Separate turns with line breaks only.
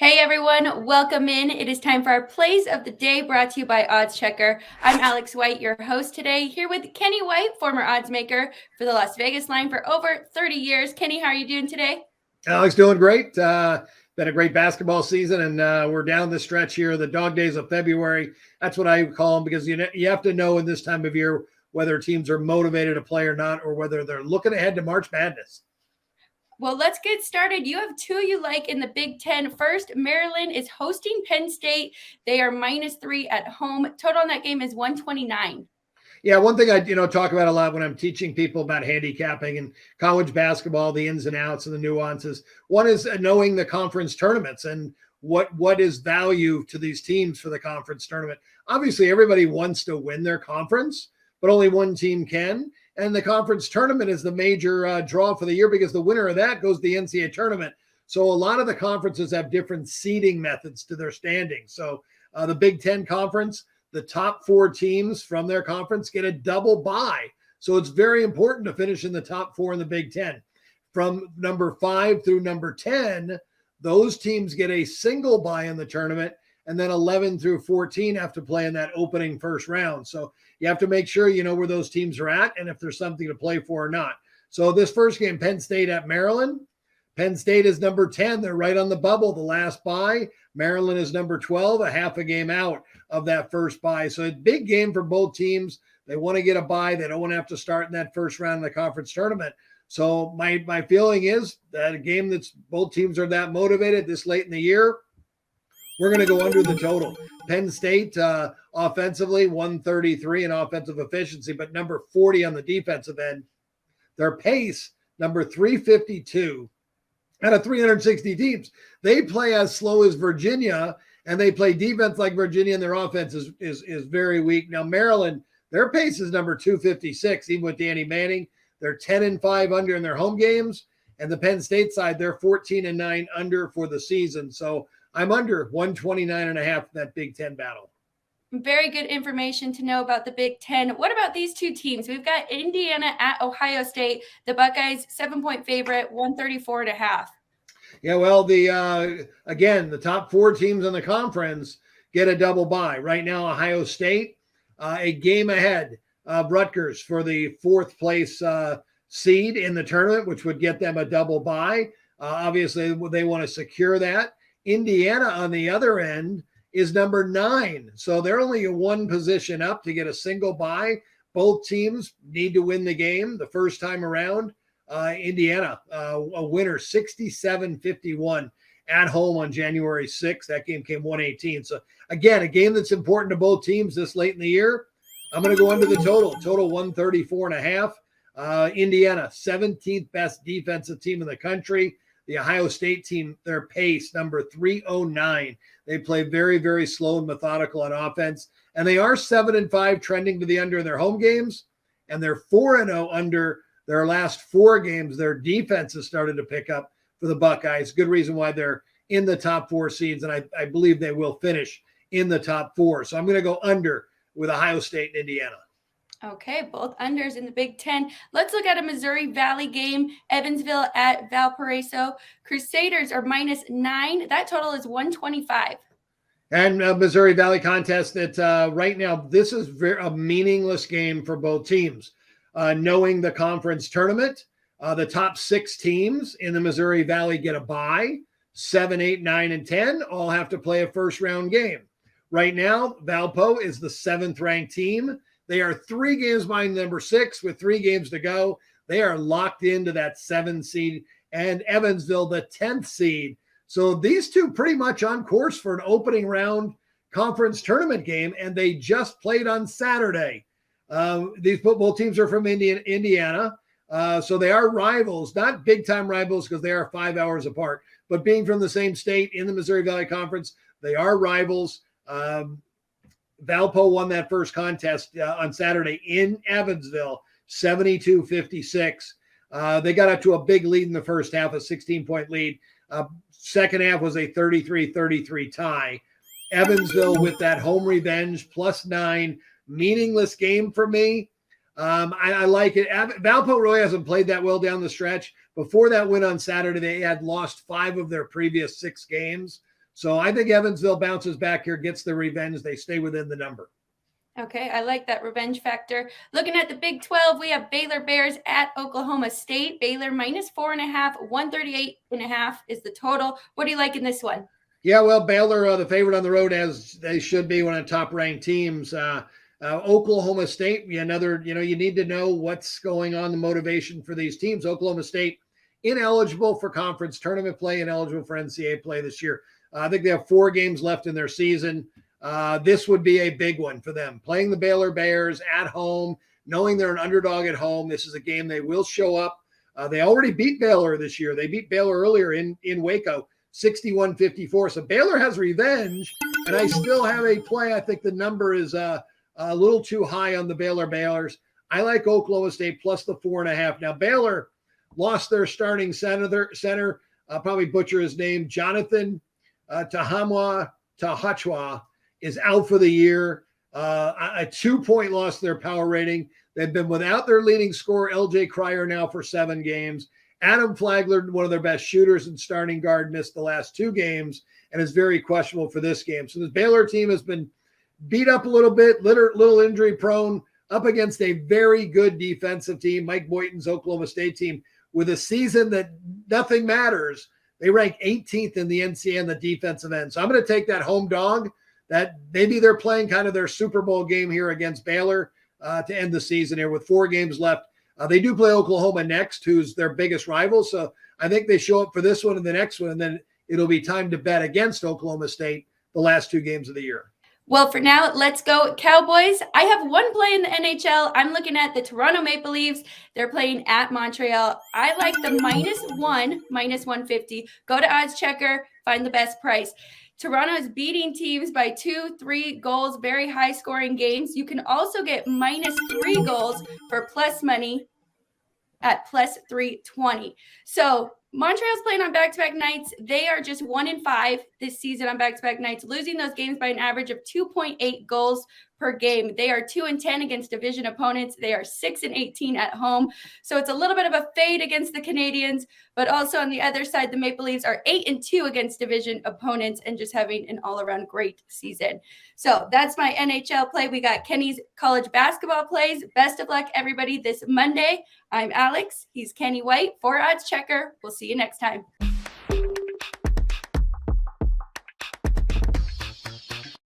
Hey everyone, welcome in. It is time for our plays of the day brought to you by Odds Checker. I'm Alex White, your host today, here with Kenny White, former odds maker for the Las Vegas line for over 30 years. Kenny, how are you doing today?
Alex, doing great. Been a great basketball season, and we're down the stretch here, the dog days of February. That's what I call them because you have to know in this time of year whether teams are motivated to play or not, or whether they're looking ahead to March Madness.
Well, let's get started. You have two you like in the Big Ten. First, Maryland is hosting Penn State. They are -3 at home. Total on that game is 129.
Yeah, one thing I talk about a lot when I'm teaching people about handicapping and college basketball, the ins and outs and the nuances. One is knowing the conference tournaments and what is value to these teams for the conference tournament. Obviously, everybody wants to win their conference, but only one team can. And the conference tournament is the major draw for the year because the winner of that goes to the NCAA tournament. So a lot of the conferences have different seeding methods to their standings. So the Big Ten conference, the top four teams from their conference get a double bye. So it's very important to finish in the top four in the Big Ten. From number 5 through number 10, those teams get a single bye in the tournament, and then 11 through 14 have to play in that opening first round. So you have to make sure you know where those teams are at and if there's something to play for or not. So this first game, Penn State at Maryland. Penn State is number 10. They're right on the bubble, the last bye. Maryland is number 12, a half a game out of that first bye. So a big game for both teams. They want to get a bye. They don't want to have to start in that first round of the conference tournament. So my feeling is that a game that's both teams are that motivated this late in the year, we're going to go under the total. Penn State offensively, 133 in offensive efficiency, but number 40 on the defensive end. Their pace, number 352 out of 360 teams. They play as slow as Virginia, and they play defense like Virginia, and their offense is very weak. Now, Maryland, their pace is number 256, even with Danny Manning. They're 10-5 under in their home games. And the Penn State side, they're 14-9 under for the season. So I'm under 129.5 in that Big Ten battle.
Very good information to know about the Big Ten. What about these two teams? We've got Indiana at Ohio State. The Buckeyes, 7-point favorite, 134.5.
Yeah, well, again, the top four teams in the conference get a double bye. Right now, Ohio State, a game ahead of Rutgers for the fourth place seed in the tournament, which would get them a double bye. Obviously, they want to secure that. Indiana, on the other end, is number 9. So they're only a one position up to get a single bye. Both teams need to win the game the first time around. Indiana, a winner, 67-51 at home on January 6th. That game came 118. So, again, a game that's important to both teams this late in the year. I'm going to go under the total 134.5. Indiana, 17th best defensive team in the country. The Ohio State team, their pace, number 309. They play very, very slow and methodical on offense. And they are 7-5 trending to the under in their home games. And they're 4-0 under their last 4 games. Their defense has started to pick up for the Buckeyes. Good reason why they're in the top 4 seeds. And I believe they will finish in the top 4. So I'm going to go under with Ohio State and Indiana.
Okay, both unders in the Big Ten. Let's look at a Missouri Valley game. Evansville at Valparaiso. Crusaders are -9. That total is 125.
And Missouri Valley contest that right now, this is a meaningless game for both teams. Knowing the conference tournament, the top 6 teams in the Missouri Valley get a bye. 7, 8, 9, and 10 all have to play a first round game. Right now, Valpo is the 7th ranked team. They are 3 games behind number 6 with 3 games to go. They are locked into that 7 seed, and Evansville, the 10th seed. So these two pretty much on course for an opening round conference tournament game, and they just played on Saturday. These football teams are from Indiana, so they are rivals, not big-time rivals because they are 5 hours apart, but being from the same state in the Missouri Valley Conference, they are rivals. Valpo won that first contest on Saturday in Evansville, 72-56. They got up to a big lead in the first half, a 16-point lead. Second half was a 33-33 tie. Evansville with that home revenge, +9, meaningless game for me. I like it. Valpo really hasn't played that well down the stretch. Before that win on Saturday, they had lost 5 of their previous 6 games. So I think Evansville bounces back here, gets the revenge. They stay within the number.
Okay, I like that revenge factor. Looking at the Big 12, we have Baylor Bears at Oklahoma State. Baylor -4.5, 138.5 is the total. What do you like in this one?
Yeah, well, Baylor, the favorite on the road, as they should be, one of the top-ranked teams. Oklahoma State, another, you need to know what's going on, the motivation for these teams. Oklahoma State, ineligible for conference tournament play, ineligible for NCAA play this year. I think they have 4 games left in their season. This would be a big one for them. Playing the Baylor Bears at home, knowing they're an underdog at home. This is a game they will show up. They already beat Baylor this year. They beat Baylor earlier in Waco, 61-54. So Baylor has revenge, and I still have a play. I think the number is a little too high on the Baylor Bears. I like Oklahoma State plus the 4.5. Now, Baylor lost their starting center. Probably butcher his name, Jonathan Tahachwa is out for the year. A 2-point loss to their power rating. They've been without their leading scorer, LJ Cryer, now for 7 games. Adam Flagler, one of their best shooters and starting guard, missed the last 2 games and is very questionable for this game. So this Baylor team has been beat up a little bit, little injury prone, up against a very good defensive team, Mike Boynton's Oklahoma State team, with a season that nothing matters. They rank 18th in the NCAA on the defensive end. So I'm going to take that home dog. That maybe they're playing kind of their Super Bowl game here against Baylor to end the season here with 4 games left. They do play Oklahoma next, who's their biggest rival. So I think they show up for this one and the next one, and then it'll be time to bet against Oklahoma State the last 2 games of the year.
Well, for now, let's go Cowboys. I have one play in the NHL. I'm looking at the Toronto Maple Leafs. They're playing at Montreal. I like the -1, -150. Go to Odds Checker, find the best price. Toronto is beating teams by 2-3 goals, very high scoring games. You can also get -3 goals for plus money at +320. So Montreal's playing on back-to-back nights. They are just 1-5 this season on back-to-back nights, losing those games by an average of 2.8 goals per game. They are 2-10 against division opponents. They are 6-18 at home. So it's a little bit of a fade against the Canadians, but also on the other side, the Maple Leafs are 8-2 against division opponents and just having an all-around great season. So that's my NHL play. We got Kenny's college basketball plays. Best of luck, everybody, this Monday. I'm Alex. He's Kenny White for Odds Checker. We'll see you next time.